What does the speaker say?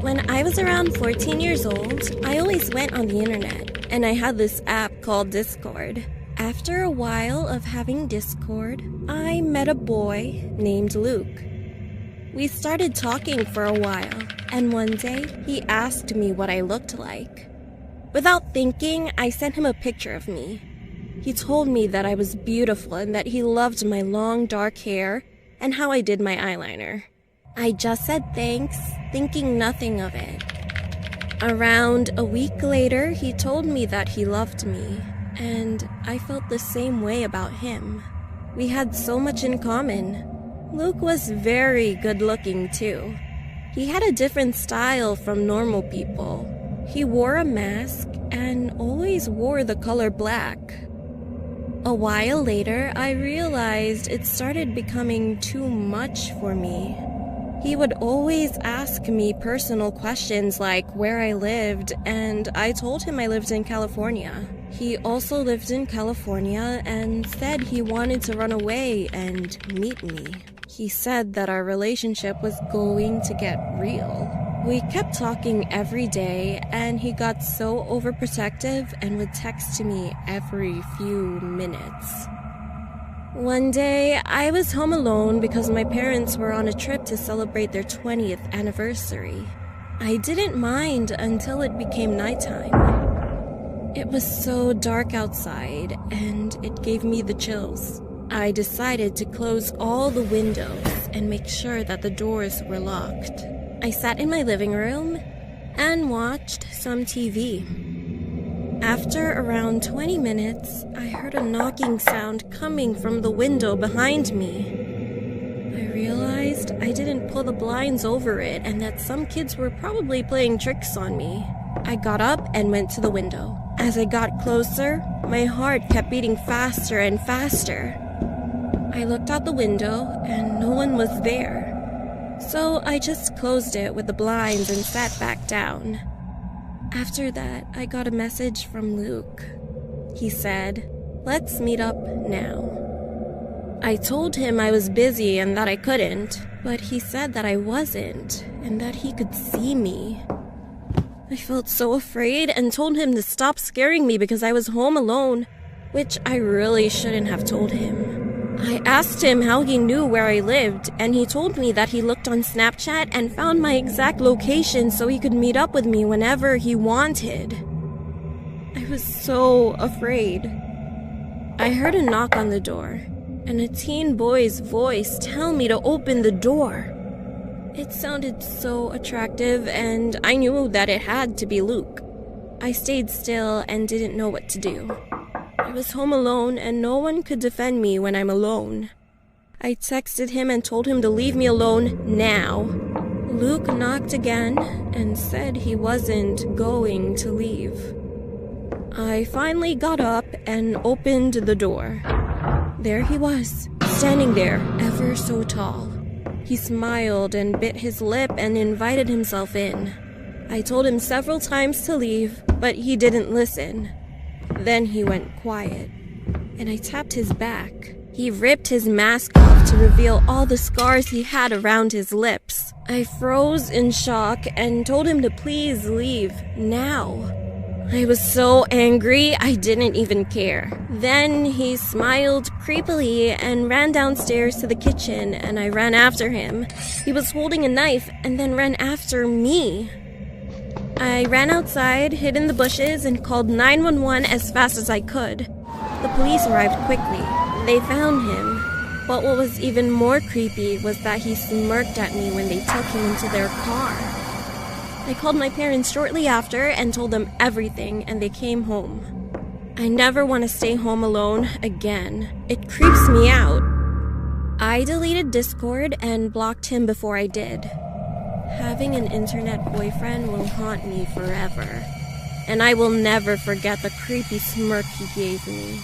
When I was around 14 years old, I always went on the internet, and I had this app called Discord. After a while of having Discord, I met a boy named Luke. We started talking for a while, and one day, he asked me what I looked like. Without thinking, I sent him a picture of me. He told me that I was beautiful and that he loved my long dark hair and how I did my eyeliner. I just said thanks, thinking nothing of it. Around a week later, he told me that he loved me, and I felt the same way about him. We had so much in common. Luke was very good-looking too. He had a different style from normal people. He wore a mask and always wore the color black. A while later, I realized it started becoming too much for me. He would always ask me personal questions like where I lived, and I told him I lived in California. He also lived in California and said he wanted to run away and meet me. He said that our relationship was going to get real. We kept talking every day, and he got so overprotective and would text me every few minutes. One day, I was home alone because my parents were on a trip to celebrate their 20th anniversary. I didn't mind until it became nighttime. It was so dark outside, and it gave me the chills. I decided to close all the windows and make sure that the doors were locked. I sat in my living room and watched some TV. After around 20 minutes, I heard a knocking sound coming from the window behind me. I realized I didn't pull the blinds over it and that some kids were probably playing tricks on me. I got up and went to the window. As I got closer, my heart kept beating faster and faster. I looked out the window and no one was there. So I just closed it with the blinds and sat back down. After that, I got a message from Luke. He said, "Let's meet up now." I told him I was busy and that I couldn't, but he said that I wasn't and that he could see me. I felt so afraid and told him to stop scaring me because I was home alone, which I really shouldn't have told him. I asked him how he knew where I lived, and he told me that he looked on Snapchat and found my exact location so he could meet up with me whenever he wanted. I was so afraid. I heard a knock on the door, and a teen boy's voice tell me to open the door. It sounded so attractive, and I knew that it had to be Luke. I stayed still and didn't know what to do. I was home alone, and no one could defend me when I'm alone. I texted him and told him to leave me alone now. Luke knocked again and said he wasn't going to leave. I finally got up and opened the door. There he was, standing there, ever so tall. He smiled and bit his lip and invited himself in. I told him several times to leave, but he didn't listen. Then he went quiet, and I tapped his back. He ripped his mask off to reveal all the scars he had around his lips. I froze in shock and told him to please leave, now. I was so angry, I didn't even care. Then he smiled creepily and ran downstairs to the kitchen, and I ran after him. He was holding a knife and then ran after me. I ran outside, hid in the bushes, and called 911 as fast as I could. The police arrived quickly. They found him. But what was even more creepy was that he smirked at me when they took him into their car. I called my parents shortly after and told them everything, and they came home. I never want to stay home alone again. It creeps me out. I deleted Discord and blocked him before I did. Having an internet boyfriend will haunt me forever, and I will never forget the creepy smirk he gave me.